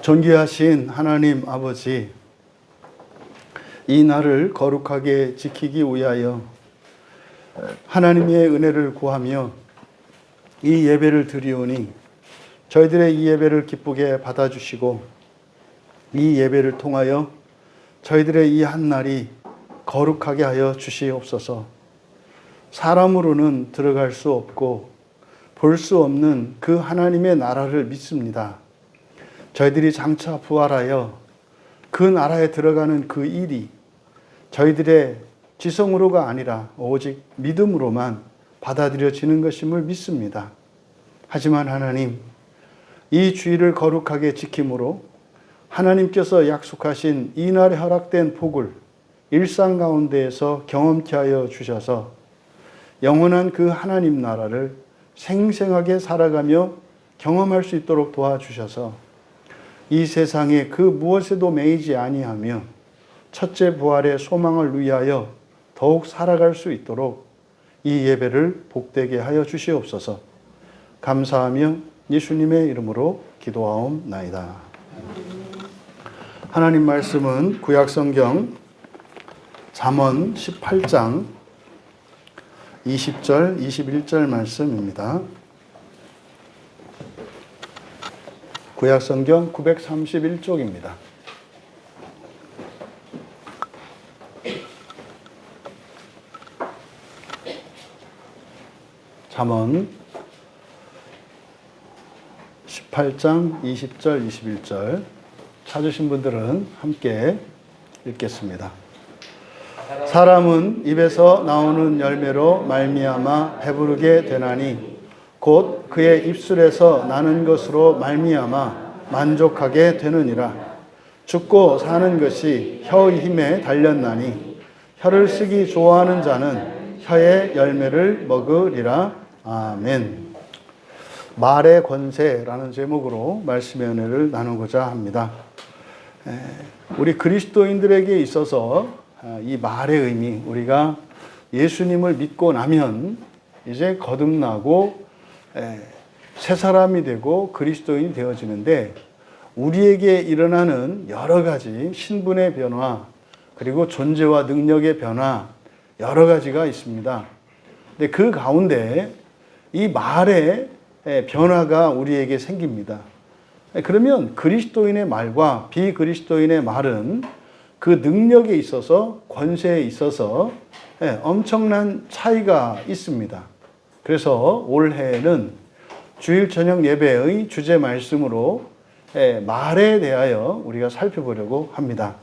존귀하신 하나님 아버지, 이 날을 거룩하게 지키기 위하여 하나님의 은혜를 구하며 이 예배를 드리오니 저희들의 이 예배를 기쁘게 받아주시고 이 예배를 통하여 저희들의 이 한날이 거룩하게 하여 주시옵소서. 사람으로는 들어갈 수 없고 볼 수 없는 그 하나님의 나라를 믿습니다. 저희들이 장차 부활하여 그 나라에 들어가는 그 일이 저희들의 지성으로가 아니라 오직 믿음으로만 받아들여지는 것임을 믿습니다. 하지만 하나님, 이 주일을 거룩하게 지킴으로 하나님께서 약속하신 이 날에 허락된 복을 일상 가운데에서 경험케 하여 주셔서 영원한 그 하나님 나라를 생생하게 살아가며 경험할 수 있도록 도와주셔서 이 세상에 그 무엇에도 매이지 아니하며 첫째 부활의 소망을 위하여 더욱 살아갈 수 있도록 이 예배를 복되게 하여 주시옵소서. 감사하며 예수님의 이름으로 기도하옵나이다. 하나님 말씀은 구약성경 잠언 18장 20절, 21절 말씀입니다. 구약성경 931쪽입니다. 잠언 18장 20절, 21절 찾으신 분들은 함께 읽겠습니다. 사람은 입에서 나오는 열매로 말미암아 배부르게 되나니 곧 그의 입술에서 나는 것으로 말미암아 만족하게 되느니라. 죽고 사는 것이 혀의 힘에 달렸나니 혀를 쓰기 좋아하는 자는 혀의 열매를 먹으리라. 아멘. 말의 권세라는 제목으로 말씀의 은혜를 나누고자 합니다. 우리 그리스도인들에게 있어서 이 말의 의미, 우리가 예수님을 믿고 나면 이제 거듭나고 새 사람이 되고 그리스도인이 되어지는데 우리에게 일어나는 여러 가지 신분의 변화 그리고 존재와 능력의 변화 여러 가지가 있습니다. 근데 그 가운데 이 말의 변화가 우리에게 생깁니다. 그러면 그리스도인의 말과 비그리스도인의 말은 그 능력에 있어서 권세에 있어서 엄청난 차이가 있습니다. 그래서 올해는 주일 저녁 예배의 주제 말씀으로 말에 대하여 우리가 살펴보려고 합니다.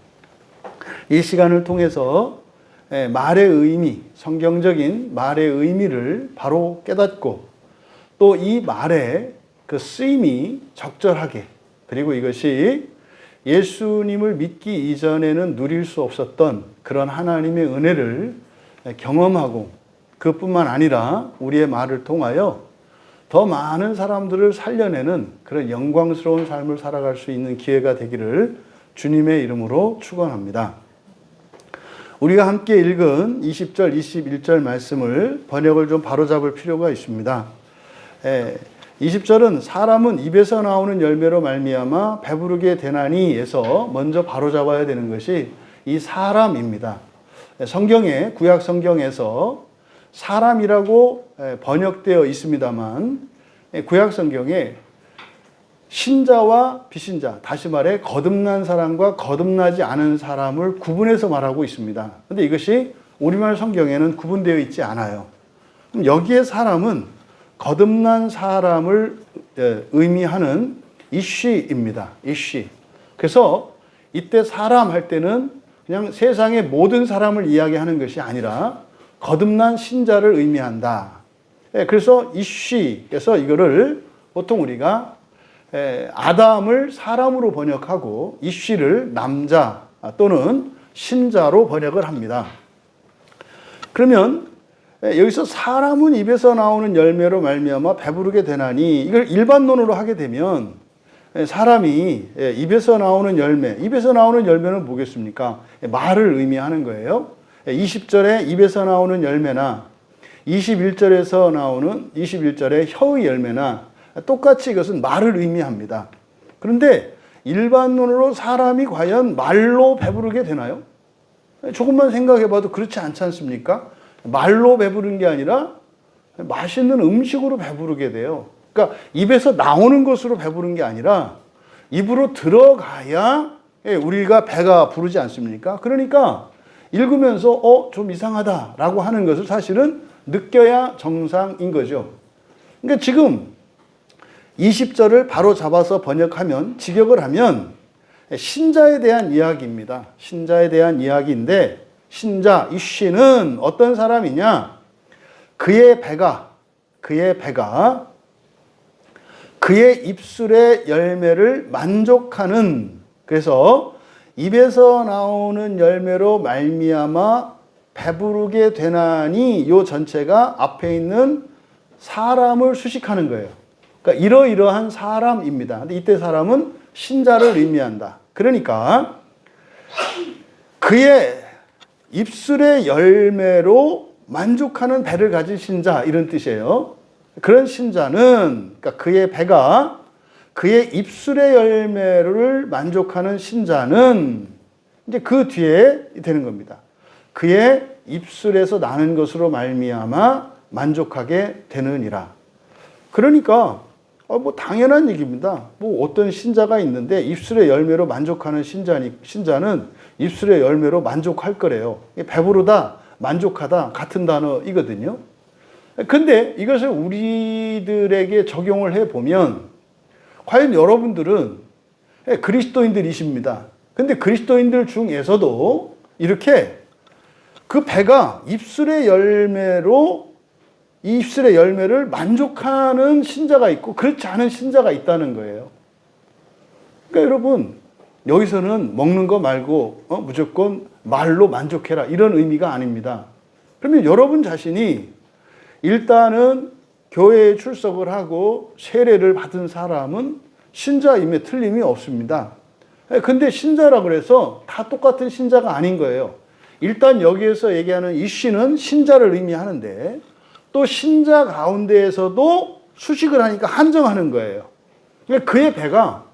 이 시간을 통해서 말의 의미, 성경적인 말의 의미를 바로 깨닫고 또 이 말의 그 쓰임이 적절하게 그리고 이것이 예수님을 믿기 이전에는 누릴 수 없었던 그런 하나님의 은혜를 경험하고 그뿐만 아니라 우리의 말을 통하여 더 많은 사람들을 살려내는 그런 영광스러운 삶을 살아갈 수 있는 기회가 되기를 주님의 이름으로 축원합니다. 우리가 함께 읽은 20절, 21절 말씀을 번역을 좀 바로잡을 필요가 있습니다. 20절은 사람은 입에서 나오는 열매로 말미암아 배부르게 되나니에서 먼저 바로잡아야 되는 것이 이 사람입니다. 성경에 구약 성경에서 사람이라고 번역되어 있습니다만 구약 성경에 신자와 비신자, 다시 말해 거듭난 사람과 거듭나지 않은 사람을 구분해서 말하고 있습니다. 그런데 이것이 우리말 성경에는 구분되어 있지 않아요. 그럼 여기에 사람은 거듭난 사람을 의미하는 이쉬입니다. 이쉬. 그래서 이때 사람 할 때는 그냥 세상의 모든 사람을 이야기하는 것이 아니라 거듭난 신자를 의미한다. 그래서 이쉬에서 이거를 보통 우리가 아담을 사람으로 번역하고 이쉬를 남자 또는 신자로 번역을 합니다. 그러면 여기서 사람은 입에서 나오는 열매로 말미암아 배부르게 되나니 이걸 일반론으로 하게 되면 사람이 입에서 나오는 열매, 입에서 나오는 열매는 뭐겠습니까? 말을 의미하는 거예요. 20절에 입에서 나오는 열매나 21절에서 나오는 21절에 혀의 열매나 똑같이 이것은 말을 의미합니다. 그런데 일반론으로 사람이 과연 말로 배부르게 되나요? 조금만 생각해 봐도 그렇지 않지 않습니까? 말로 배부른 게 아니라 맛있는 음식으로 배부르게 돼요. 그러니까 입에서 나오는 것으로 배부른 게 아니라 입으로 들어가야 우리가 배가 부르지 않습니까? 그러니까 읽으면서 좀 이상하다라고 하는 것을 사실은 느껴야 정상인 거죠. 그러니까 지금 20절을 바로 잡아서 번역하면, 직역을 하면 신자에 대한 이야기입니다. 신자에 대한 이야기인데, 신자, 이 씨는 어떤 사람이냐? 그의 배가 그의 입술의 열매를 만족하는, 그래서 입에서 나오는 열매로 말미암아 배부르게 되나니, 요 전체가 앞에 있는 사람을 수식하는 거예요. 그러니까 이러이러한 사람입니다. 근데 이때 사람은 신자를 의미한다. 그러니까 그의 입술의 열매로 만족하는 배를 가진 신자, 이런 뜻이에요. 그런 신자는, 그러니까 그의 배가 그의 입술의 열매를 만족하는 신자는 이제 그 뒤에 되는 겁니다. 그의 입술에서 나는 것으로 말미암아 만족하게 되느니라. 그러니까 뭐 당연한 얘기입니다. 뭐 어떤 신자가 있는데 입술의 열매로 만족하는 신자는 입술의 열매로 만족할 거래요. 배부르다, 만족하다 같은 단어이거든요. 근데 이것을 우리들에게 적용을 해보면 과연 여러분들은 그리스도인들이십니다. 근데 그리스도인들 중에서도 이렇게 그 배가 입술의 열매를 만족하는 신자가 있고 그렇지 않은 신자가 있다는 거예요. 그러니까 여러분, 여기서는 먹는 거 말고 무조건 말로 만족해라, 이런 의미가 아닙니다. 그러면 여러분 자신이 일단은 교회에 출석을 하고 세례를 받은 사람은 신자임에 틀림이 없습니다. 근데 신자라 그래서 다 똑같은 신자가 아닌 거예요. 일단 여기에서 얘기하는 이 씨는 신자를 의미하는데, 또 신자 가운데에서도 수식을 하니까 한정하는 거예요. 그의 배가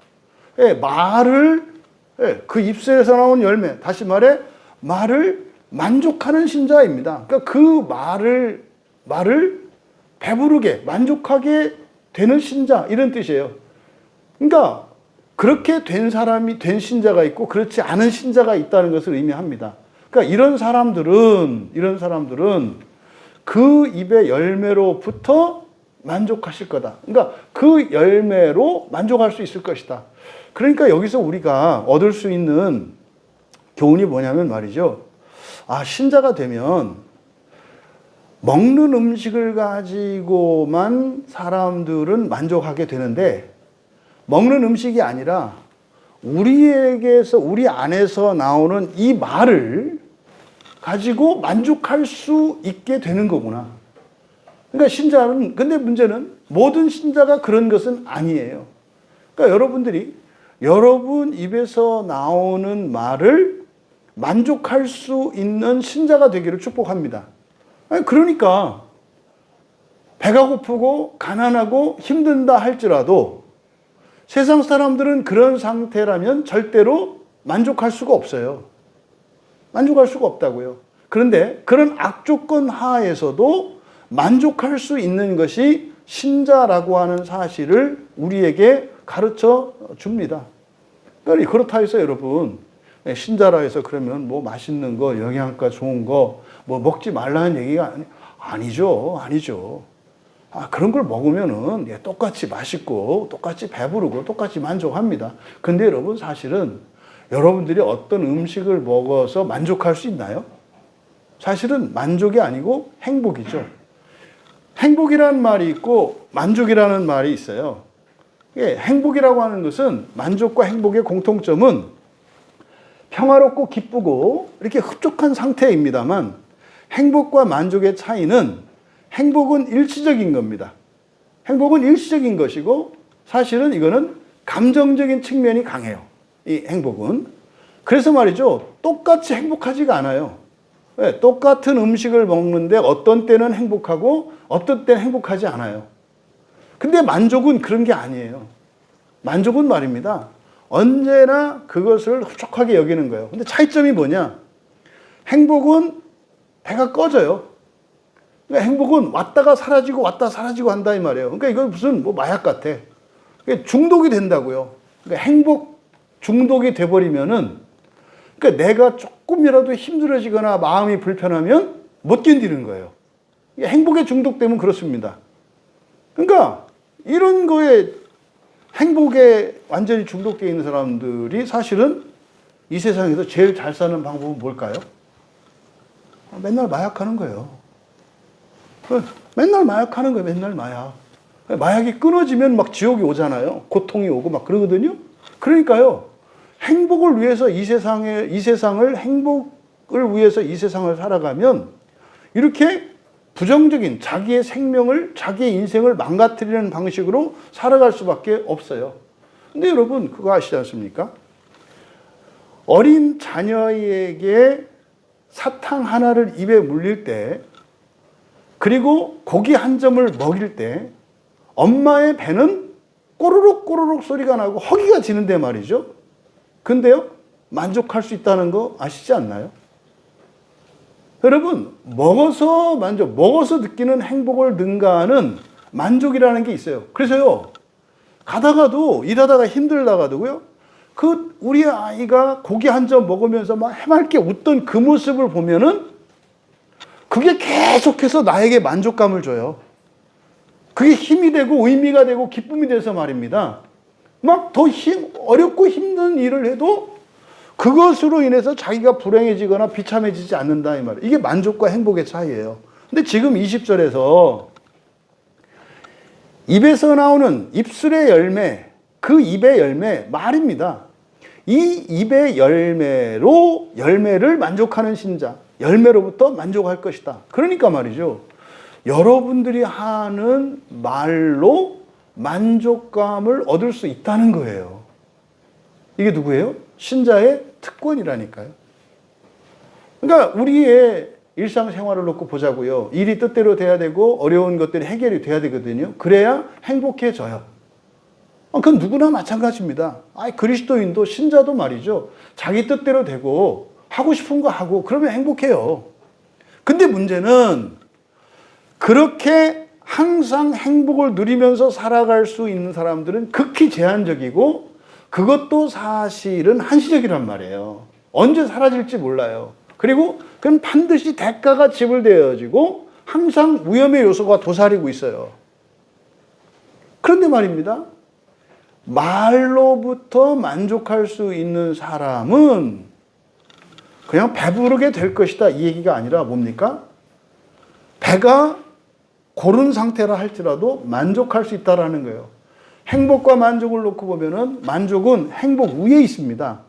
그 입술에서 나온 열매, 다시 말해 말을 만족하는 신자입니다. 그러니까 그 말을 배부르게 만족하게 되는 신자, 이런 뜻이에요. 그러니까 그렇게 된 신자가 있고 그렇지 않은 신자가 있다는 것을 의미합니다. 그러니까 이런 사람들은 그 입의 열매로부터 만족하실 거다. 그러니까 그 열매로 만족할 수 있을 것이다. 그러니까 여기서 우리가 얻을 수 있는 교훈이 뭐냐면 말이죠. 신자가 되면 먹는 음식을 가지고만 사람들은 만족하게 되는데, 먹는 음식이 아니라 우리 안에서 나오는 이 말을 가지고 만족할 수 있게 되는 거구나. 그러니까 신자는, 근데 문제는 모든 신자가 그런 것은 아니에요. 그러니까 여러분들이 여러분 입에서 나오는 말을 만족할 수 있는 신자가 되기를 축복합니다. 그러니까 배가 고프고 가난하고 힘든다 할지라도 세상 사람들은 그런 상태라면 절대로 만족할 수가 없어요. 만족할 수가 없다고요. 그런데 그런 악조건 하에서도 만족할 수 있는 것이 신자라고 하는 사실을 우리에게 가르쳐 줍니다. 그러니까 그렇다 해서 여러분, 신자라 해서 그러면 뭐 맛있는 거, 영양가 좋은 거 뭐 먹지 말라는 얘기가 아니죠. 그런 걸 먹으면은 똑같이 맛있고 똑같이 배부르고 똑같이 만족합니다. 근데 여러분, 사실은 여러분들이 어떤 음식을 먹어서 만족할 수 있나요? 사실은 만족이 아니고 행복이죠. 행복이라는 말이 있고 만족이라는 말이 있어요. 행복이라고 하는 것은, 만족과 행복의 공통점은 평화롭고 기쁘고 이렇게 흡족한 상태입니다만, 행복과 만족의 차이는, 행복은 일시적인 겁니다. 행복은 일시적인 것이고 사실은 이거는 감정적인 측면이 강해요. 이 행복은. 그래서 말이죠, 똑같이 행복하지가 않아요. 똑같은 음식을 먹는데 어떤 때는 행복하고 어떤 때는 행복하지 않아요. 근데 만족은 그런 게 아니에요. 만족은 말입니다, 언제나 그것을 흡족하게 여기는 거예요. 근데 차이점이 뭐냐? 행복은 배가 꺼져요. 그러니까 행복은 왔다가 사라지고 왔다 사라지고 한다 이 말이에요. 그러니까 이건 무슨 뭐 마약 같아. 그러니까 중독이 된다고요. 그러니까 행복 중독이 돼버리면은, 그러니까 내가 조금이라도 힘들어지거나 마음이 불편하면 못 견디는 거예요. 행복에 중독되면 그렇습니다. 그러니까 이런 거에 행복에 완전히 중독되어 있는 사람들이 사실은 이 세상에서 제일 잘 사는 방법은 뭘까요? 맨날 마약하는 거예요. 맨날 마약하는 거예요. 맨날 마약. 마약이 끊어지면 막 지옥이 오잖아요. 고통이 오고 막 그러거든요. 그러니까요. 행복을 위해서 이 세상을 행복을 위해서 이 세상을 살아가면 이렇게 부정적인 자기의 생명을, 자기의 인생을 망가뜨리는 방식으로 살아갈 수밖에 없어요. 근데 여러분, 그거 아시지 않습니까? 어린 자녀에게 사탕 하나를 입에 물릴 때, 그리고 고기 한 점을 먹일 때, 엄마의 배는 꼬르륵 꼬르륵 소리가 나고 허기가 지는데 말이죠. 근데요, 만족할 수 있다는 거 아시지 않나요? 여러분, 먹어서 느끼는 행복을 능가하는 만족이라는 게 있어요. 그래서요, 일하다가 힘들다가도요, 우리 아이가 고기 한 점 먹으면서 막 해맑게 웃던 그 모습을 보면은 그게 계속해서 나에게 만족감을 줘요. 그게 힘이 되고 의미가 되고 기쁨이 돼서 말입니다. 막 더 어렵고 힘든 일을 해도 그것으로 인해서 자기가 불행해지거나 비참해지지 않는다 이 말이에요. 이게 만족과 행복의 차이예요. 근데 지금 20절에서 입에서 나오는 입술의 열매, 그 입의 열매 말입니다. 이 입의 열매를 만족하는 신자, 열매로부터 만족할 것이다. 그러니까 말이죠. 여러분들이 하는 말로 만족감을 얻을 수 있다는 거예요. 이게 누구예요? 신자의 특권이라니까요. 그러니까 우리의 일상생활을 놓고 보자고요. 일이 뜻대로 돼야 되고 어려운 것들이 해결이 돼야 되거든요. 그래야 행복해져요. 그건 누구나 마찬가지입니다. 그리스도인도 신자도 말이죠. 자기 뜻대로 되고 하고 싶은 거 하고 그러면 행복해요. 근데 문제는 그렇게 항상 행복을 누리면서 살아갈 수 있는 사람들은 극히 제한적이고 그것도 사실은 한시적이란 말이에요. 언제 사라질지 몰라요. 그리고 그건 반드시 대가가 지불되어지고 항상 위험의 요소가 도사리고 있어요. 그런데 말입니다. 말로부터 만족할 수 있는 사람은 그냥 배부르게 될 것이다 이 얘기가 아니라 뭡니까? 배가 고른 상태라 할지라도 만족할 수 있다라는 거예요. 행복과 만족을 놓고 보면은 만족은 행복 위에 있습니다.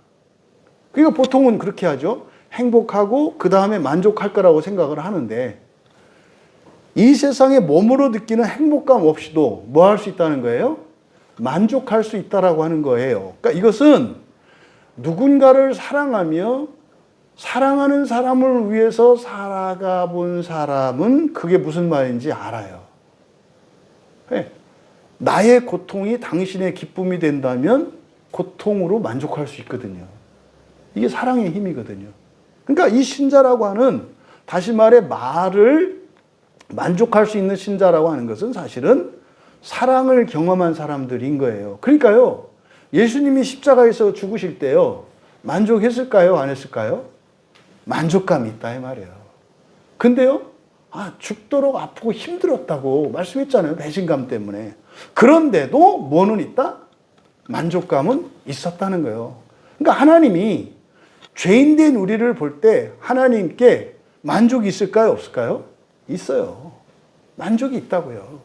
그러니까 보통은 그렇게 하죠. 행복하고 그 다음에 만족할 거라고 생각을 하는데 이 세상에 몸으로 느끼는 행복감 없이도 뭐 할 수 있다는 거예요? 만족할 수 있다라고 하는 거예요. 그러니까 이것은 누군가를 사랑하며 사랑하는 사람을 위해서 살아가 본 사람은 그게 무슨 말인지 알아요. 나의 고통이 당신의 기쁨이 된다면 고통으로 만족할 수 있거든요. 이게 사랑의 힘이거든요. 그러니까 이 신자라고 하는, 다시 말해 말을 만족할 수 있는 신자라고 하는 것은 사실은 사랑을 경험한 사람들인 거예요. 그러니까요, 예수님이 십자가에서 죽으실 때요, 만족했을까요? 안 했을까요? 만족감이 있다 이 말이에요. 근데요, 죽도록 아프고 힘들었다고 말씀했잖아요. 배신감 때문에. 그런데도 뭐는 있다? 만족감은 있었다는 거예요. 그러니까 하나님이 죄인된 우리를 볼 때 하나님께 만족이 있을까요? 없을까요? 있어요. 만족이 있다고요.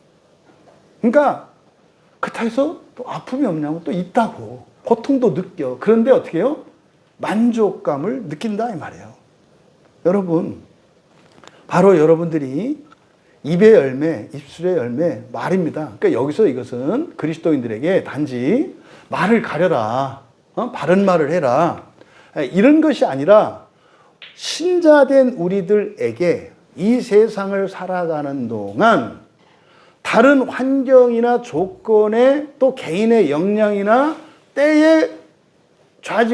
그러니까 그렇다고 해서 또 아픔이 없냐고 또 있다고. 고통도 느껴. 그런데 어떻게 해요? 만족감을 느낀다 이 말이에요. 여러분, 바로 여러분들이 입의 열매, 입술의 열매, 말입니다. 그러니까 여기서 이것은 그리스도인들에게 단지 말을 가려라, 바른 말을 해라, 이런 것이 아니라 신자된 우리들에게 이 세상을 살아가는 동안 다른 환경이나 조건에 또 개인의 역량이나 때에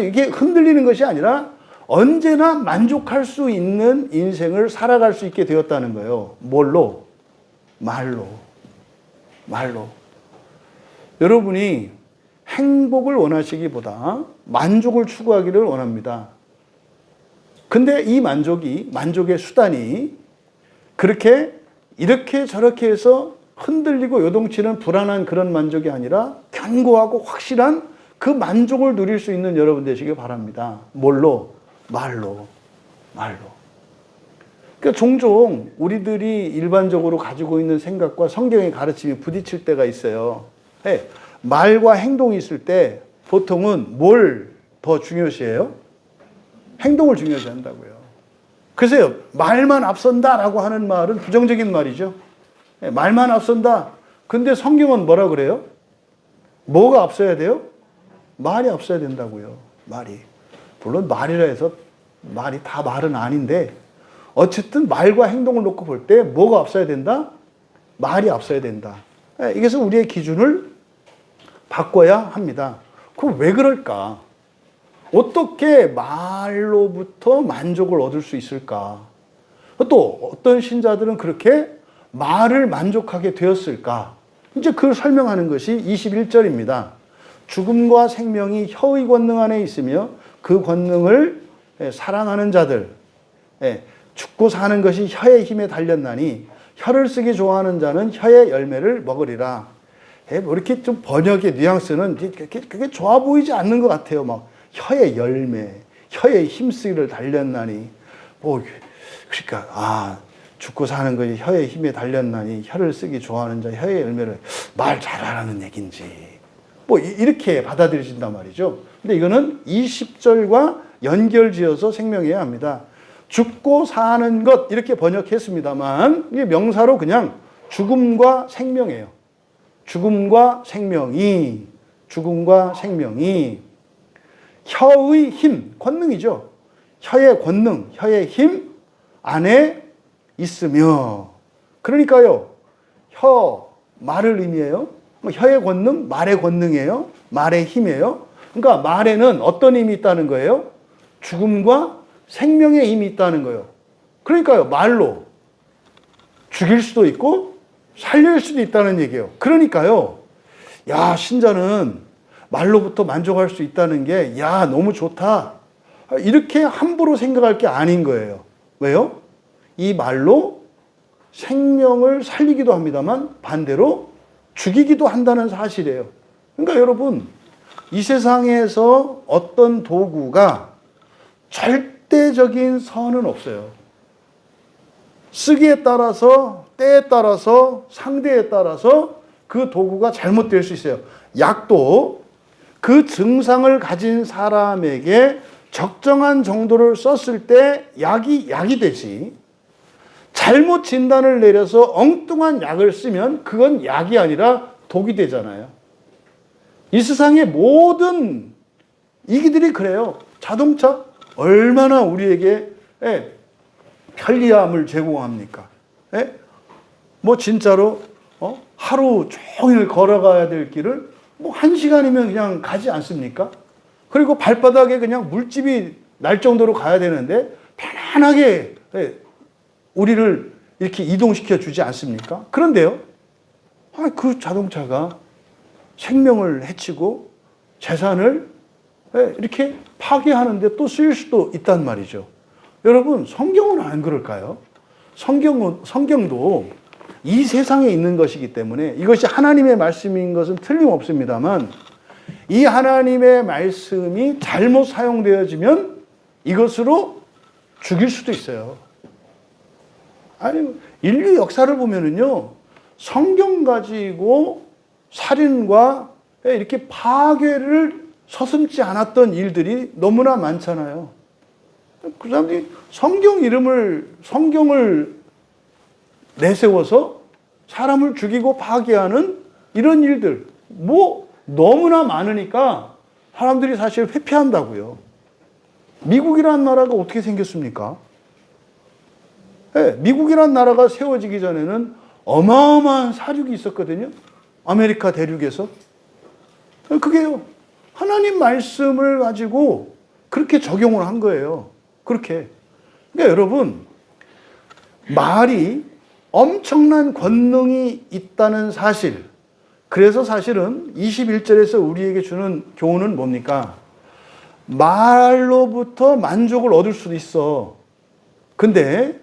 이게 흔들리는 것이 아니라 언제나 만족할 수 있는 인생을 살아갈 수 있게 되었다는 거예요. 뭘로? 말로. 여러분이 행복을 원하시기보다 만족을 추구하기를 원합니다. 근데 이 만족의 수단이 이렇게 저렇게 해서 흔들리고 요동치는 불안한 그런 만족이 아니라 견고하고 확실한 그 만족을 누릴 수 있는 여러분 되시길 바랍니다. 뭘로? 말로. 그러니까 종종 우리들이 일반적으로 가지고 있는 생각과 성경의 가르침이 부딪힐 때가 있어요. 말과 행동이 있을 때 보통은 뭘 더 중요시해요? 행동을 중요시 한다고요. 그래서 말만 앞선다라고 하는 말은 부정적인 말이죠. 말만 앞선다. 근데 성경은 뭐라 그래요? 뭐가 앞서야 돼요? 말이 앞서야 된다고요. 말이. 물론 말이라 해서 말이 다 말은 아닌데 어쨌든 말과 행동을 놓고 볼 때 뭐가 앞서야 된다? 말이 앞서야 된다. 이래서 우리의 기준을 바꿔야 합니다. 그럼 왜 그럴까? 어떻게 말로부터 만족을 얻을 수 있을까? 또 어떤 신자들은 그렇게 말을 만족하게 되었을까? 이제 그걸 설명하는 것이 21절입니다. 죽음과 생명이 혀의 권능 안에 있으며 그 권능을 사랑하는 자들, 죽고 사는 것이 혀의 힘에 달렸나니 혀를 쓰기 좋아하는 자는 혀의 열매를 먹으리라. 뭐 이렇게 좀 번역의 뉘앙스는 그게 좋아 보이지 않는 것 같아요. 막 혀의 열매, 혀의 힘쓰기를 달렸나니. 그러니까 죽고 사는 것이 혀의 힘에 달렸나니 혀를 쓰기 좋아하는 자 혀의 열매를 말 잘하라는 얘긴지 이렇게 받아들여진단 말이죠. 근데 이거는 20절과 연결지어서 생명해야 합니다. 죽고 사는 것 이렇게 번역했습니다만 이게 명사로 그냥 죽음과 생명이에요. 죽음과 생명이 혀의 힘, 권능이죠. 혀의 권능, 혀의 힘 안에 있으며. 그러니까요, 말을 의미해요. 혀의 권능, 말의 권능이에요. 말의 힘이에요. 그러니까 말에는 어떤 힘이 있다는 거예요? 죽음과 생명의 힘이 있다는 거예요. 그러니까요, 말로 죽일 수도 있고 살릴 수도 있다는 얘기예요. 그러니까요, 신자는 말로부터 만족할 수 있다는 게, 너무 좋다. 이렇게 함부로 생각할 게 아닌 거예요. 왜요? 이 말로 생명을 살리기도 합니다만 반대로 죽이기도 한다는 사실이에요. 그러니까 여러분, 이 세상에서 어떤 도구가 절대적인 선은 없어요. 쓰기에 따라서, 때에 따라서, 상대에 따라서 그 도구가 잘못될 수 있어요. 약도 그 증상을 가진 사람에게 적정한 정도를 썼을 때 약이 되지, 잘못 진단을 내려서 엉뚱한 약을 쓰면 그건 약이 아니라 독이 되잖아요. 이 세상의 모든 이기들이 그래요. 자동차 얼마나 우리에게 편리함을 제공합니까? 진짜로 하루 종일 걸어가야 될 길을 1시간이면 그냥 가지 않습니까? 그리고 발바닥에 그냥 물집이 날 정도로 가야 되는데 편안하게 우리를 이렇게 이동시켜 주지 않습니까? 그런데요, 그 자동차가 생명을 해치고 재산을 이렇게 파괴하는데 또 쓰일 수도 있단 말이죠. 여러분, 성경은 안 그럴까요? 성경도 이 세상에 있는 것이기 때문에 이것이 하나님의 말씀인 것은 틀림없습니다만 이 하나님의 말씀이 잘못 사용되어지면 이것으로 죽일 수도 있어요. 인류 역사를 보면은요, 성경 가지고 살인과 이렇게 파괴를 서슴지 않았던 일들이 너무나 많잖아요. 그 사람들이 성경을 내세워서 사람을 죽이고 파괴하는 이런 일들, 너무나 많으니까 사람들이 사실 회피한다고요. 미국이라는 나라가 어떻게 생겼습니까? 미국이라는 나라가 세워지기 전에는 어마어마한 사륙이 있었거든요. 아메리카 대륙에서. 그게요, 하나님 말씀을 가지고 그렇게 적용을 한 거예요. 그렇게. 그러니까 여러분, 말이 엄청난 권능이 있다는 사실. 그래서 사실은 21절에서 우리에게 주는 교훈은 뭡니까? 말로부터 만족을 얻을 수도 있어. 근데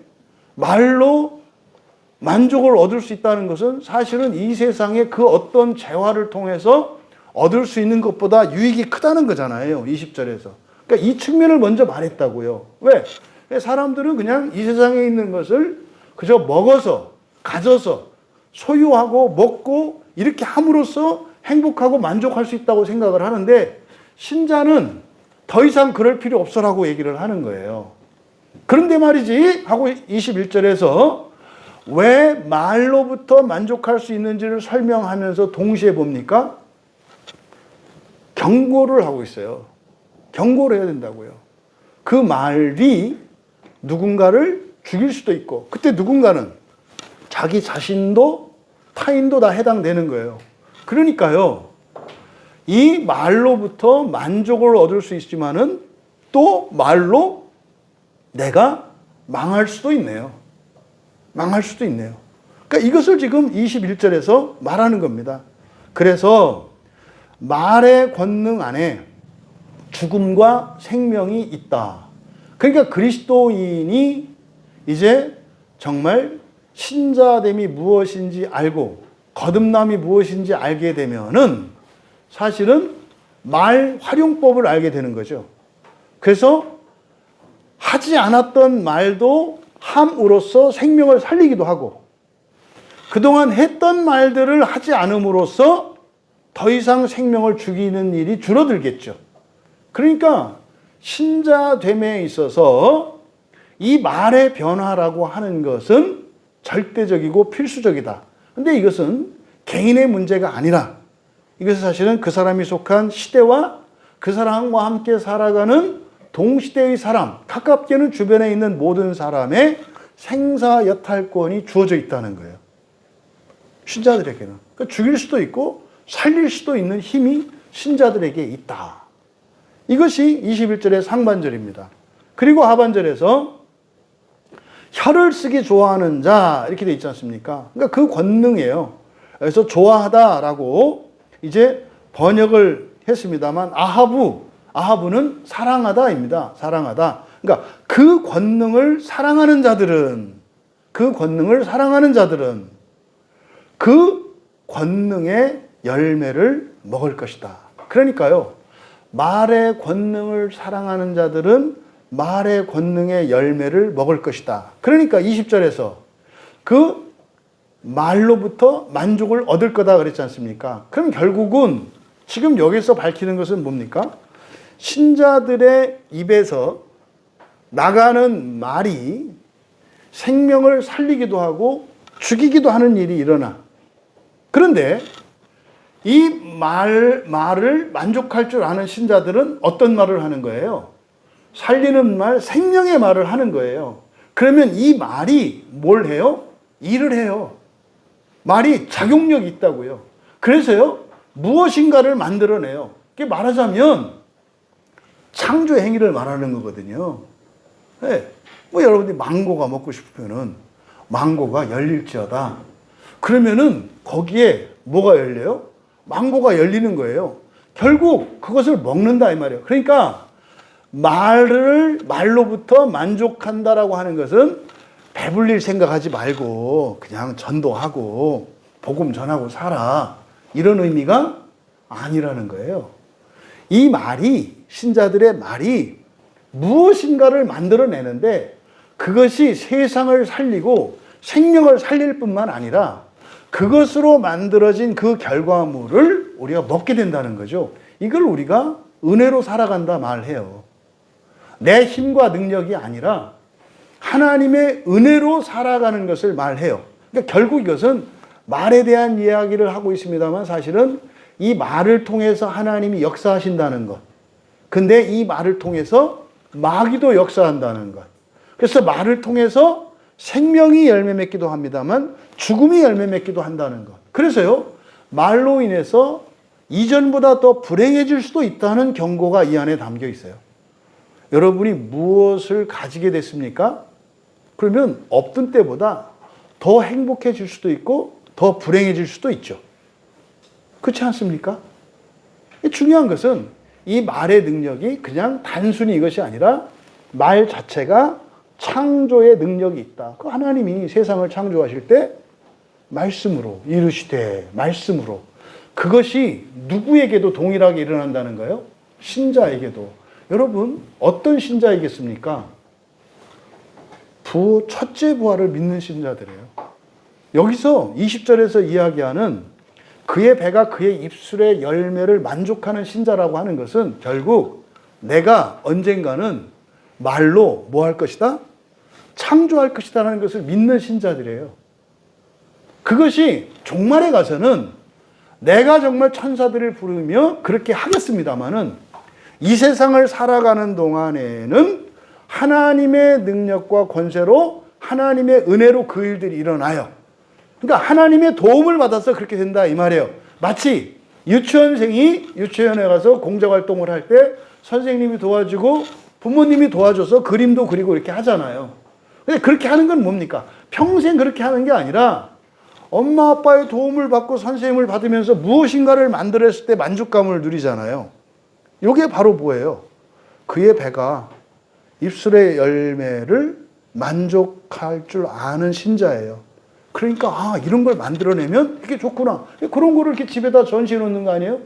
말로 만족을 얻을 수 있다는 것은 사실은 이 세상의 그 어떤 재화를 통해서 얻을 수 있는 것보다 유익이 크다는 거잖아요. 20절에서. 그러니까 이 측면을 먼저 말했다고요. 왜? 사람들은 그냥 이 세상에 있는 것을 그저 먹어서, 가져서, 소유하고, 먹고, 이렇게 함으로써 행복하고 만족할 수 있다고 생각을 하는데, 신자는 더 이상 그럴 필요 없어라고 얘기를 하는 거예요. 그런데 말이지, 하고 21절에서 왜 말로부터 만족할 수 있는지를 설명하면서 동시에 뭡니까? 경고를 하고 있어요. 경고를 해야 된다고요. 그 말이 누군가를 죽일 수도 있고, 그때 누군가는 자기 자신도 타인도 다 해당되는 거예요. 그러니까요, 이 말로부터 만족을 얻을 수 있지만은 또 말로 내가 망할 수도 있네요. 망할 수도 있네요. 그러니까 이것을 지금 21절에서 말하는 겁니다. 그래서 말의 권능 안에 죽음과 생명이 있다. 그러니까 그리스도인이 이제 정말 신자됨이 무엇인지 알고 거듭남이 무엇인지 알게 되면은 사실은 말 활용법을 알게 되는 거죠. 그래서 하지 않았던 말도 함으로써 생명을 살리기도 하고, 그동안 했던 말들을 하지 않음으로써 더 이상 생명을 죽이는 일이 줄어들겠죠. 그러니까 신자됨에 있어서 이 말의 변화라고 하는 것은 절대적이고 필수적이다. 근데 이것은 개인의 문제가 아니라 이것은 사실은 그 사람이 속한 시대와 그 사람과 함께 살아가는 동시대의 사람, 가깝게는 주변에 있는 모든 사람의 생사여탈권이 주어져 있다는 거예요. 신자들에게는. 그러니까 죽일 수도 있고 살릴 수도 있는 힘이 신자들에게 있다. 이것이 21절의 상반절입니다. 그리고 하반절에서 혀를 쓰기 좋아하는 자 이렇게 돼 있지 않습니까? 그러니까 그 권능이에요. 그래서 좋아하다라고 이제 번역을 했습니다만 아하브는 사랑하다입니다. 사랑하다. 그러니까 그 권능을 사랑하는 자들은 그 권능의 열매를 먹을 것이다. 그러니까요, 말의 권능을 사랑하는 자들은 말의 권능의 열매를 먹을 것이다. 그러니까 20절에서 그 말로부터 만족을 얻을 거다 그랬지 않습니까? 그럼 결국은 지금 여기서 밝히는 것은 뭡니까? 신자들의 입에서 나가는 말이 생명을 살리기도 하고 죽이기도 하는 일이 일어나. 그런데 이 말을 만족할 줄 아는 신자들은 어떤 말을 하는 거예요? 살리는 말, 생명의 말을 하는 거예요. 그러면 이 말이 뭘 해요? 일을 해요. 말이 작용력이 있다고요. 그래서요, 무엇인가를 만들어내요. 이게 말하자면 창조 행위를 말하는 거거든요. 네. 뭐 여러분들이 망고가 먹고 싶으면은 망고가 열릴지어다. 그러면은 거기에 뭐가 열려요? 망고가 열리는 거예요. 결국 그것을 먹는다 이 말이에요. 그러니까 말로부터 만족한다라고 하는 것은 배불릴 생각하지 말고 그냥 전도하고 복음 전하고 살아, 이런 의미가 아니라는 거예요. 이 말이, 신자들의 말이 무엇인가를 만들어내는데 그것이 세상을 살리고 생명을 살릴 뿐만 아니라 그것으로 만들어진 그 결과물을 우리가 먹게 된다는 거죠. 이걸 우리가 은혜로 살아간다 말해요. 내 힘과 능력이 아니라 하나님의 은혜로 살아가는 것을 말해요. 그러니까 결국 이것은 말에 대한 이야기를 하고 있습니다만 사실은 이 말을 통해서 하나님이 역사하신다는 것. 근데 이 말을 통해서 마귀도 역사한다는 것. 그래서 말을 통해서 생명이 열매 맺기도 합니다만 죽음이 열매 맺기도 한다는 것. 그래서요, 말로 인해서 이전보다 더 불행해질 수도 있다는 경고가 이 안에 담겨 있어요. 여러분이 무엇을 가지게 됐습니까? 그러면 없던 때보다 더 행복해질 수도 있고 더 불행해질 수도 있죠. 그렇지 않습니까? 중요한 것은 이 말의 능력이 그냥 단순히 이것이 아니라 말 자체가 창조의 능력이 있다. 그 하나님이 세상을 창조하실 때 말씀으로 이르시되 말씀으로 그것이 누구에게도 동일하게 일어난다는 거예요? 신자에게도. 여러분 어떤 신자이겠습니까? 첫째 부활을 믿는 신자들이에요. 여기서 20절에서 이야기하는 그의 배가 그의 입술의 열매를 만족하는 신자라고 하는 것은 결국 내가 언젠가는 말로 뭐 할 것이다? 창조할 것이다라는 것을 믿는 신자들이에요. 그것이 종말에 가서는 내가 정말 천사들을 부르며 그렇게 하겠습니다마는 이 세상을 살아가는 동안에는 하나님의 능력과 권세로 하나님의 은혜로 그 일들이 일어나요. 그러니까 하나님의 도움을 받아서 그렇게 된다 이 말이에요. 마치 유치원생이 유치원에 가서 공자활동을 할 때 선생님이 도와주고 부모님이 도와줘서 그림도 그리고 이렇게 하잖아요. 근데 그렇게 하는 건 뭡니까? 평생 그렇게 하는 게 아니라 엄마 아빠의 도움을 받고 선생님을 받으면서 무엇인가를 만들었을 때 만족감을 누리잖아요. 이게 바로 뭐예요? 그의 배가 입술의 열매를 만족할 줄 아는 신자예요. 그러니까 이런 걸 만들어내면 이게 좋구나. 그런 거를 이렇게 집에다 전시해 놓는 거 아니에요?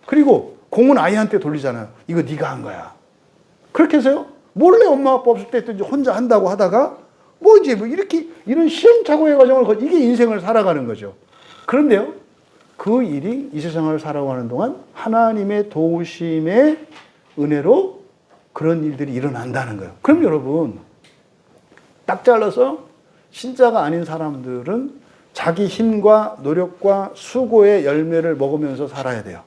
그리고 공은 아이한테 돌리잖아요. 이거 네가 한 거야. 그렇게 해서요. 몰래 엄마 아빠 없을 때 이제 혼자 한다고 하다가 이렇게 이런 시행착오의 과정을 이게 인생을 살아가는 거죠. 그런데요. 그 일이 이 세상을 살아가는 동안 하나님의 도우심의 은혜로 그런 일들이 일어난다는 거예요. 그럼 여러분 딱 잘라서 신자가 아닌 사람들은 자기 힘과 노력과 수고의 열매를 먹으면서 살아야 돼요.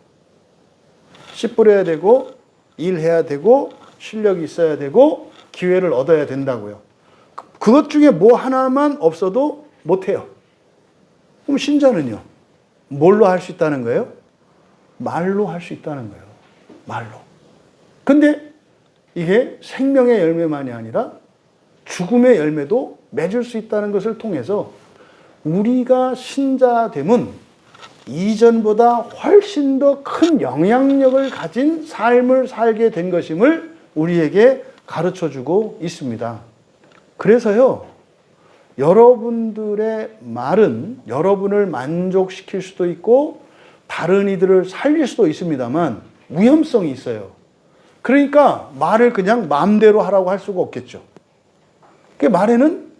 씨 뿌려야 되고 일해야 되고 실력이 있어야 되고 기회를 얻어야 된다고요. 그것 중에 뭐 하나만 없어도 못해요. 그럼 신자는요? 뭘로 할 수 있다는 거예요? 말로 할 수 있다는 거예요. 말로. 근데 이게 생명의 열매만이 아니라 죽음의 열매도 맺을 수 있다는 것을 통해서 우리가 신자됨은 이전보다 훨씬 더 큰 영향력을 가진 삶을 살게 된 것임을 우리에게 가르쳐주고 있습니다. 그래서요, 여러분들의 말은 여러분을 만족시킬 수도 있고 다른 이들을 살릴 수도 있습니다만 위험성이 있어요. 그러니까 말을 그냥 마음대로 하라고 할 수가 없겠죠. 그 말에는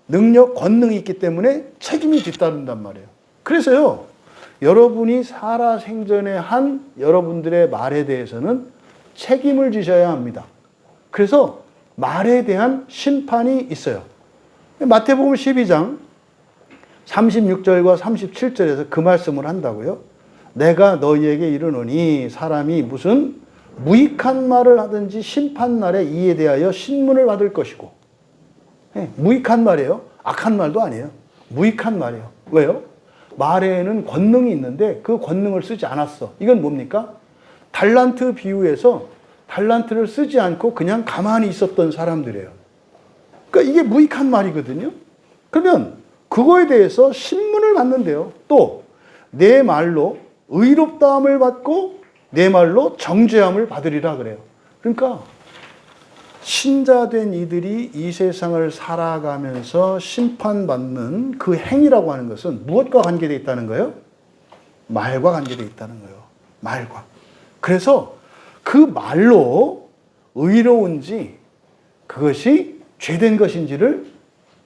능력, 권능이 있기 때문에 책임이 뒤따른단 말이에요. 그래서요, 여러분이 살아생전에 한 여러분들의 말에 대해서는 책임을 지셔야 합니다. 그래서 말에 대한 심판이 있어요. 마태복음 12장 36절과 37절에서 그 말씀을 한다고요. 내가 너희에게 이르노니 사람이 무슨 무익한 말을 하든지 심판날에 이에 대하여 신문을 받을 것이고, 무익한 말이에요. 악한 말도 아니에요. 무익한 말이에요. 왜요? 말에는 권능이 있는데 그 권능을 쓰지 않았어. 이건 뭡니까? 달란트 비유에서 달란트를 쓰지 않고 그냥 가만히 있었던 사람들이에요. 그러니까 이게 무익한 말이거든요. 그러면 그거에 대해서 신문을 받는데요. 또 내 말로 의롭다함을 받고 내 말로 정죄함을 받으리라 그래요. 그러니까 신자된 이들이 이 세상을 살아가면서 심판받는 그 행위라고 하는 것은 무엇과 관계되어 있다는 거예요? 말과 관계되어 있다는 거예요. 말과. 그래서 그 말로 의로운지 그것이 죄된 것인지를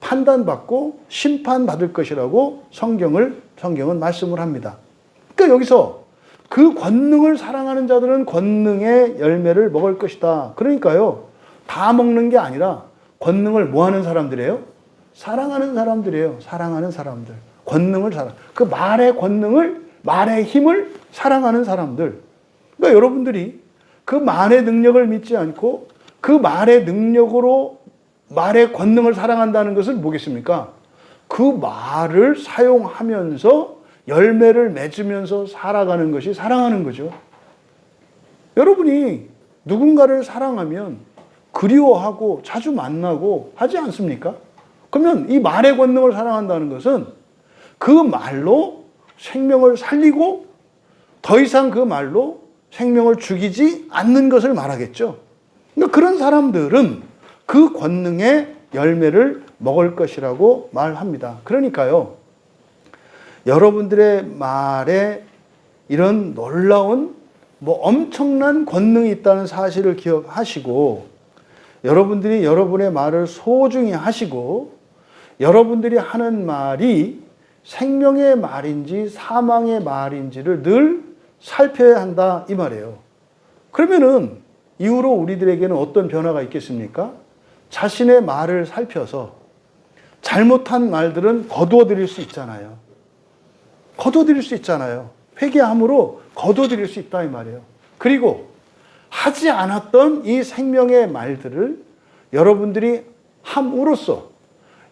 판단받고 심판받을 것이라고 성경은 말씀을 합니다. 그러니까 여기서 그 권능을 사랑하는 자들은 권능의 열매를 먹을 것이다. 그러니까요, 다 먹는 게 아니라 권능을 뭐 하는 사람들이에요? 사랑하는 사람들이에요. 사랑하는 사람들. 권능을 그 말의 권능을, 말의 힘을 사랑하는 사람들. 그러니까 여러분들이 그 말의 능력을 믿지 않고 그 말의 능력으로 말의 권능을 사랑한다는 것은 뭐겠습니까? 그 말을 사용하면서 열매를 맺으면서 살아가는 것이 사랑하는 거죠. 여러분이 누군가를 사랑하면 그리워하고 자주 만나고 하지 않습니까? 그러면 이 말의 권능을 사랑한다는 것은 그 말로 생명을 살리고 더 이상 그 말로 생명을 죽이지 않는 것을 말하겠죠. 그러니까 그런 사람들은 그 권능의 열매를 먹을 것이라고 말합니다. 그러니까요, 여러분들의 말에 이런 놀라운 엄청난 권능이 있다는 사실을 기억하시고, 여러분들이 여러분의 말을 소중히 하시고, 여러분들이 하는 말이 생명의 말인지 사망의 말인지를 늘 살펴야 한다 이 말이에요. 그러면은 이후로 우리들에게는 어떤 변화가 있겠습니까? 자신의 말을 살펴서 잘못한 말들은 거두어드릴 수 있잖아요. 거두어드릴 수 있잖아요. 회개함으로 거두어드릴 수 있다 이 말이에요. 그리고 하지 않았던 이 생명의 말들을 여러분들이 함으로써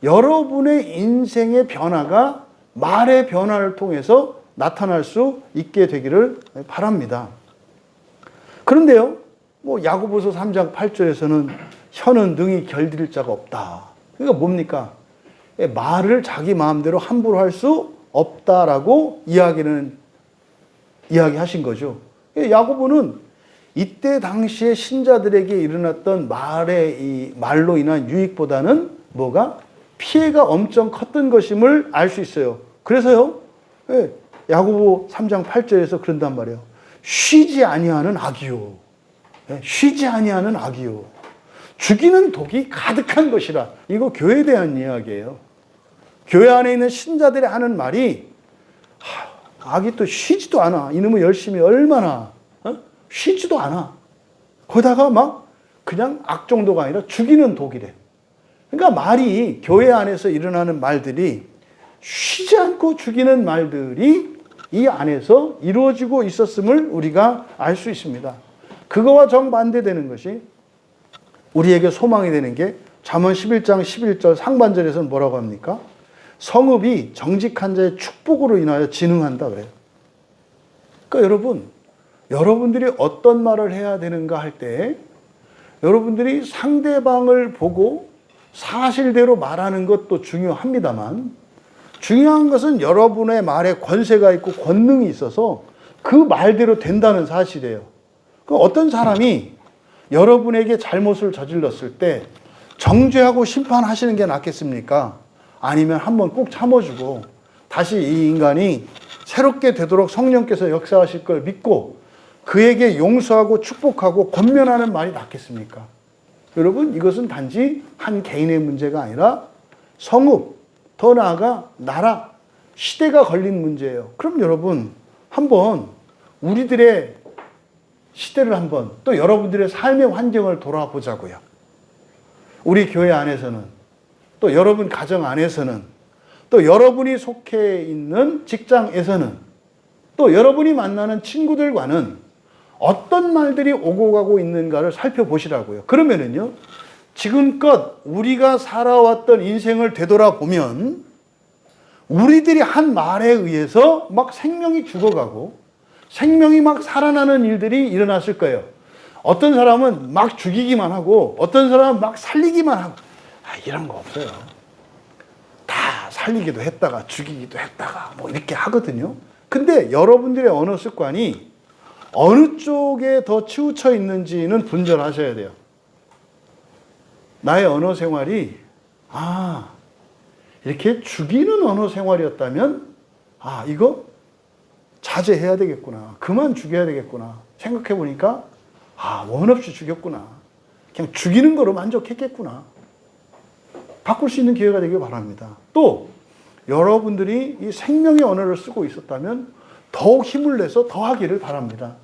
여러분의 인생의 변화가 말의 변화를 통해서 나타날 수 있게 되기를 바랍니다. 그런데요, 야고보서 3장 8절에서는 혀는 능히 결들일 자가 없다. 그러니까 뭡니까? 말을 자기 마음대로 함부로 할 수 없다라고 이야기하신 거죠. 야고보는 이때 당시에 신자들에게 일어났던 말로 인한 유익보다는 피해가 엄청 컸던 것임을 알 수 있어요. 그래서요, 야고보 3장 8절에서 그런단 말이에요. 쉬지 아니하는 악이요. 쉬지 아니하는 악이요. 죽이는 독이 가득한 것이라. 이거 교회에 대한 이야기예요. 교회 안에 있는 신자들이 하는 말이 악이 또 쉬지도 않아. 이놈의 열심히 얼마나 쉬지도 않아. 거기다가 그냥 악 정도가 아니라 죽이는 독이래. 그러니까 말이 교회 안에서 일어나는 말들이 쉬지 않고 죽이는 말들이 이 안에서 이루어지고 있었음을 우리가 알 수 있습니다. 그거와 정반대되는 것이 우리에게 소망이 되는 게 잠언 11장 11절 상반절에서는 뭐라고 합니까? 성읍이 정직한 자의 축복으로 인하여 진흥한다 그래요. 그러니까 여러분들이 어떤 말을 해야 되는가 할 때 여러분들이 상대방을 보고 사실대로 말하는 것도 중요합니다만, 중요한 것은 여러분의 말에 권세가 있고 권능이 있어서 그 말대로 된다는 사실이에요. 어떤 사람이 여러분에게 잘못을 저질렀을 때 정죄하고 심판하시는 게 낫겠습니까? 아니면 한번 꼭 참아주고 다시 이 인간이 새롭게 되도록 성령께서 역사하실 걸 믿고 그에게 용서하고 축복하고 권면하는 말이 낫겠습니까? 여러분, 이것은 단지 한 개인의 문제가 아니라 성읍, 더 나아가 나라, 시대가 걸린 문제예요. 그럼 여러분, 한번 우리들의 시대를 한번 또 여러분들의 삶의 환경을 돌아보자고요. 우리 교회 안에서는, 또 여러분 가정 안에서는, 또 여러분이 속해 있는 직장에서는, 또 여러분이 만나는 친구들과는 어떤 말들이 오고 가고 있는가를 살펴보시라고요. 그러면은요, 지금껏 우리가 살아왔던 인생을 되돌아보면 우리들이 한 말에 의해서 생명이 죽어가고 생명이 살아나는 일들이 일어났을 거예요. 어떤 사람은 죽이기만 하고 어떤 사람은 살리기만 하고 이런 거 없어요. 다 살리기도 했다가 죽이기도 했다가 이렇게 하거든요. 근데 여러분들의 언어 습관이 어느 쪽에 더 치우쳐 있는지는 분별하셔야 돼요. 나의 언어 생활이 이렇게 죽이는 언어 생활이었다면 이거 자제해야 되겠구나. 그만 죽여야 되겠구나. 생각해 보니까 원 없이 죽였구나. 그냥 죽이는 거로 만족했겠구나. 바꿀 수 있는 기회가 되길 바랍니다. 또 여러분들이 이 생명의 언어를 쓰고 있었다면 더욱 힘을 내서 더 하기를 바랍니다.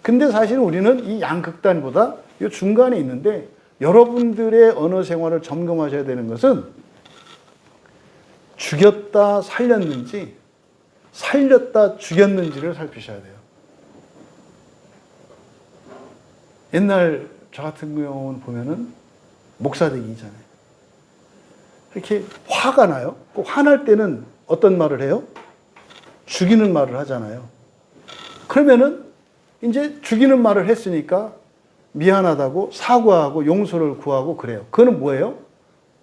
근데 사실 우리는 이 양극단보다 이 중간에 있는데, 여러분들의 언어 생활을 점검하셔야 되는 것은 죽였다 살렸는지 살렸다 죽였는지를 살피셔야 돼요. 옛날 저 같은 경우는 보면은 목사되기잖아요. 이렇게 화가 나요. 꼭 화날 때는 어떤 말을 해요? 죽이는 말을 하잖아요. 그러면은 이제 죽이는 말을 했으니까 미안하다고 사과하고 용서를 구하고 그래요. 그거는 뭐예요?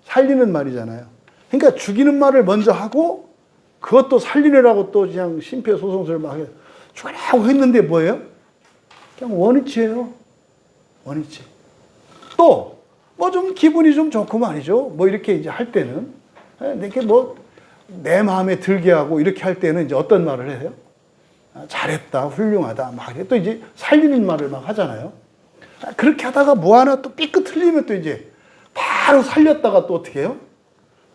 살리는 말이잖아요. 그러니까 죽이는 말을 먼저 하고 그것도 살리느라고 또 그냥 심폐소생술을 막 죽으라고 했는데 뭐예요? 그냥 원위치예요. 원위치. 또 뭐 좀 기분이 좀 좋고 말이죠. 뭐 이렇게 이제 할 때는 이렇게 뭐 내 마음에 들게 하고 이렇게 할 때는 이제 어떤 말을 해요? 잘했다, 훌륭하다, 막 또 이제 살리는 말을 막 하잖아요. 그렇게 하다가 뭐 하나 또 삐끗 틀리면 또 이제 바로 살렸다가 또 어떻게 해요?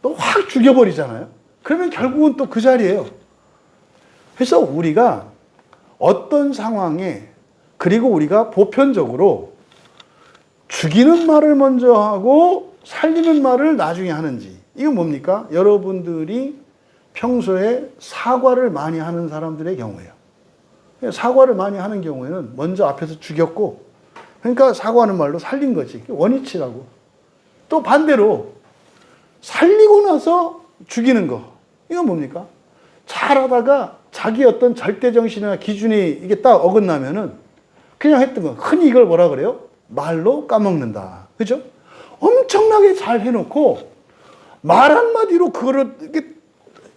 또 확 죽여버리잖아요. 그러면 결국은 또 그 자리예요. 그래서 우리가 어떤 상황에 그리고 우리가 보편적으로 죽이는 말을 먼저 하고 살리는 말을 나중에 하는지 이건 뭡니까? 여러분들이 평소에 사과를 많이 하는 사람들의 경우예요. 사과를 많이 하는 경우에는 먼저 앞에서 죽였고 그러니까 사과하는 말로 살린 거지. 원위치라고. 또 반대로 살리고 나서 죽이는 거. 이건 뭡니까? 잘하다가 자기 어떤 절대정신이나 기준이 이게 딱 어긋나면은 그냥 했던 거. 흔히 이걸 뭐라 그래요? 말로 까먹는다. 그죠? 엄청나게 잘 해놓고 말 한마디로 그거를 이렇게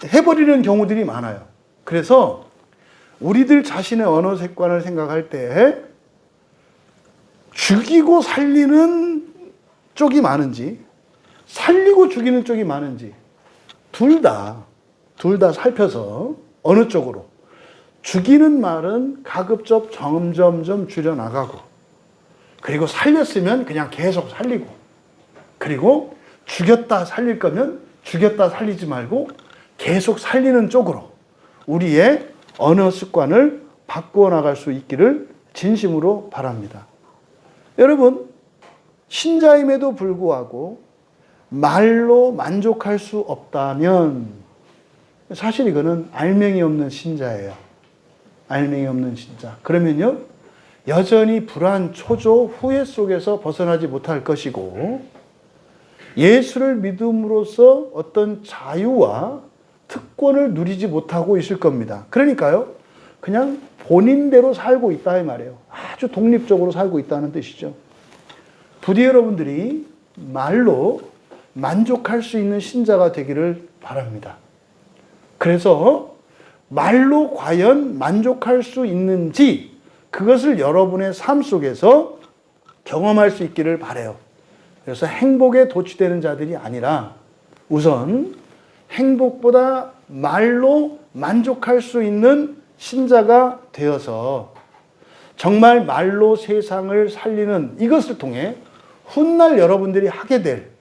해버리는 경우들이 많아요. 그래서 우리들 자신의 언어 습관을 생각할 때 죽이고 살리는 쪽이 많은지 살리고 죽이는 쪽이 많은지 둘 다 살펴서 어느 쪽으로 죽이는 말은 가급적 점점점 줄여나가고 그리고 살렸으면 그냥 계속 살리고 그리고 죽였다 살릴 거면 죽였다 살리지 말고 계속 살리는 쪽으로 우리의 언어 습관을 바꾸어 나갈 수 있기를 진심으로 바랍니다. 여러분, 신자임에도 불구하고 말로 만족할 수 없다면 사실 이거는 알맹이 없는 신자예요. 알맹이 없는 신자. 그러면요, 여전히 불안, 초조, 후회 속에서 벗어나지 못할 것이고 예수를 믿음으로써 어떤 자유와 특권을 누리지 못하고 있을 겁니다. 그러니까요, 그냥 본인대로 살고 있다 이 말이에요. 아주 독립적으로 살고 있다는 뜻이죠. 부디 여러분들이 말로 만족할 수 있는 신자가 되기를 바랍니다. 그래서 말로 과연 만족할 수 있는지 그것을 여러분의 삶 속에서 경험할 수 있기를 바라요. 그래서 행복에 도취되는 자들이 아니라 우선 행복보다 말로 만족할 수 있는 신자가 되어서 정말 말로 세상을 살리는 이것을 통해 훗날 여러분들이 하게 될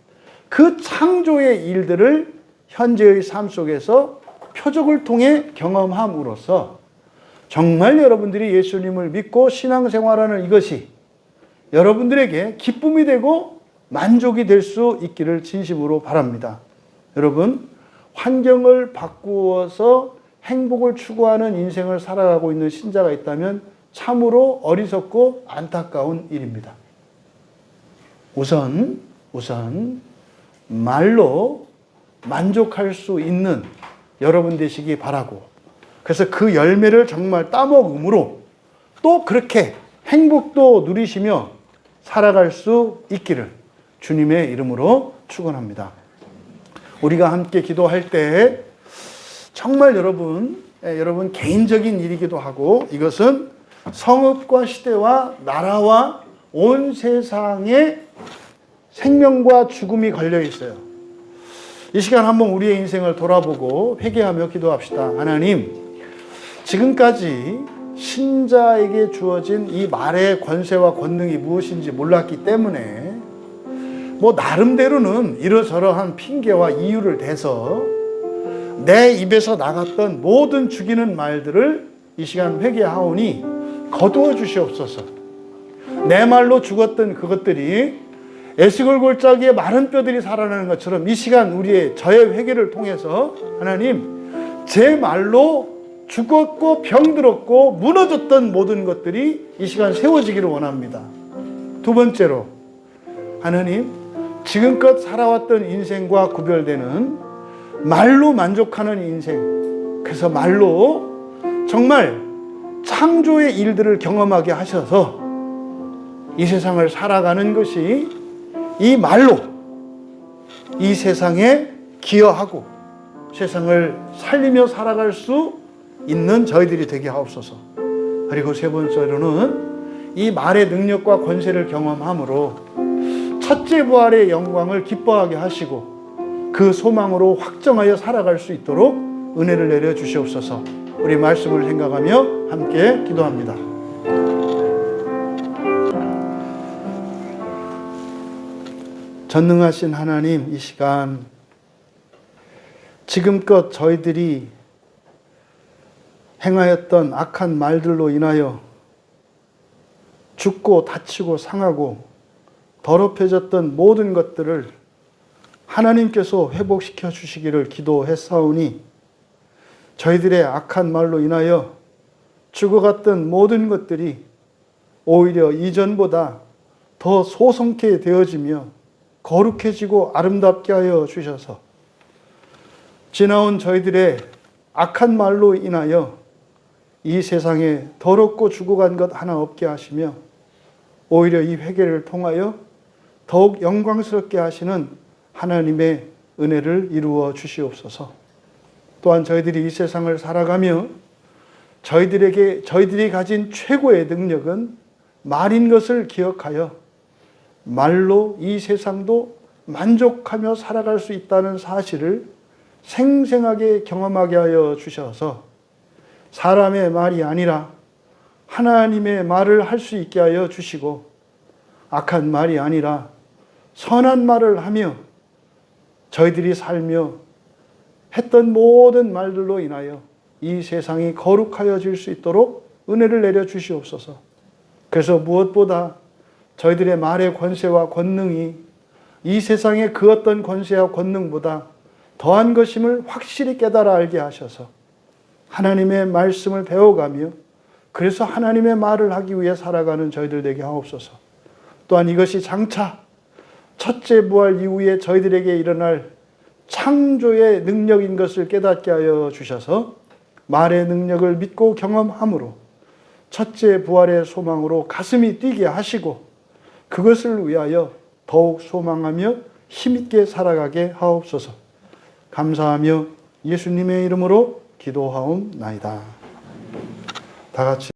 그 창조의 일들을 현재의 삶 속에서 표적을 통해 경험함으로써 정말 여러분들이 예수님을 믿고 신앙생활하는 이것이 여러분들에게 기쁨이 되고 만족이 될 수 있기를 진심으로 바랍니다. 여러분, 환경을 바꾸어서 행복을 추구하는 인생을 살아가고 있는 신자가 있다면 참으로 어리석고 안타까운 일입니다. 우선 말로 만족할 수 있는 여러분 되시기 바라고 그래서 그 열매를 정말 따먹음으로 또 그렇게 행복도 누리시며 살아갈 수 있기를 주님의 이름으로 축원합니다. 우리가 함께 기도할 때 정말 여러분 개인적인 일이기도 하고 이것은 성읍과 시대와 나라와 온 세상의 생명과 죽음이 걸려 있어요. 이 시간 한번 우리의 인생을 돌아보고 회개하며 기도합시다. 하나님, 지금까지 신자에게 주어진 이 말의 권세와 권능이 무엇인지 몰랐기 때문에 뭐 나름대로는 이러저러한 핑계와 이유를 대서 내 입에서 나갔던 모든 죽이는 말들을 이 시간 회개하오니 거두어 주시옵소서. 내 말로 죽었던 그것들이 에스골 골짜기에 마른 뼈들이 살아나는 것처럼 이 시간 저의 회개를 통해서 하나님, 제 말로 죽었고 병들었고 무너졌던 모든 것들이 이 시간 세워지기를 원합니다. 두 번째로 하나님, 지금껏 살아왔던 인생과 구별되는 말로 만족하는 인생, 그래서 말로 정말 창조의 일들을 경험하게 하셔서 이 세상을 살아가는 것이 이 말로 이 세상에 기여하고 세상을 살리며 살아갈 수 있는 저희들이 되게 하옵소서. 그리고 세 번째로는 이 말의 능력과 권세를 경험함으로 첫째 부활의 영광을 기뻐하게 하시고 그 소망으로 확정하여 살아갈 수 있도록 은혜를 내려 주시옵소서. 우리 말씀을 생각하며 함께 기도합니다. 전능하신 하나님, 이 시간 지금껏 저희들이 행하였던 악한 말들로 인하여 죽고 다치고 상하고 더럽혀졌던 모든 것들을 하나님께서 회복시켜 주시기를 기도했사오니 저희들의 악한 말로 인하여 죽어갔던 모든 것들이 오히려 이전보다 더 소성케 되어지며 거룩해지고 아름답게 하여 주셔서 지나온 저희들의 악한 말로 인하여 이 세상에 더럽고 죽어간 것 하나 없게 하시며 오히려 이 회개를 통하여 더욱 영광스럽게 하시는 하나님의 은혜를 이루어 주시옵소서. 또한 저희들이 이 세상을 살아가며 저희들이 가진 최고의 능력은 말인 것을 기억하여 말로 이 세상도 만족하며 살아갈 수 있다는 사실을 생생하게 경험하게 하여 주셔서 사람의 말이 아니라 하나님의 말을 할 수 있게 하여 주시고 악한 말이 아니라 선한 말을 하며 저희들이 살며 했던 모든 말들로 인하여 이 세상이 거룩하여질 수 있도록 은혜를 내려 주시옵소서. 그래서 무엇보다 저희들의 말의 권세와 권능이 이 세상의 그 어떤 권세와 권능보다 더한 것임을 확실히 깨달아 알게 하셔서 하나님의 말씀을 배워가며 그래서 하나님의 말을 하기 위해 살아가는 저희들 되게 하옵소서. 또한 이것이 장차 첫째 부활 이후에 저희들에게 일어날 창조의 능력인 것을 깨닫게 하여 주셔서 말의 능력을 믿고 경험함으로 첫째 부활의 소망으로 가슴이 뛰게 하시고 그것을 위하여 더욱 소망하며 힘있게 살아가게 하옵소서. 감사하며 예수님의 이름으로 기도하옵나이다. 다 같이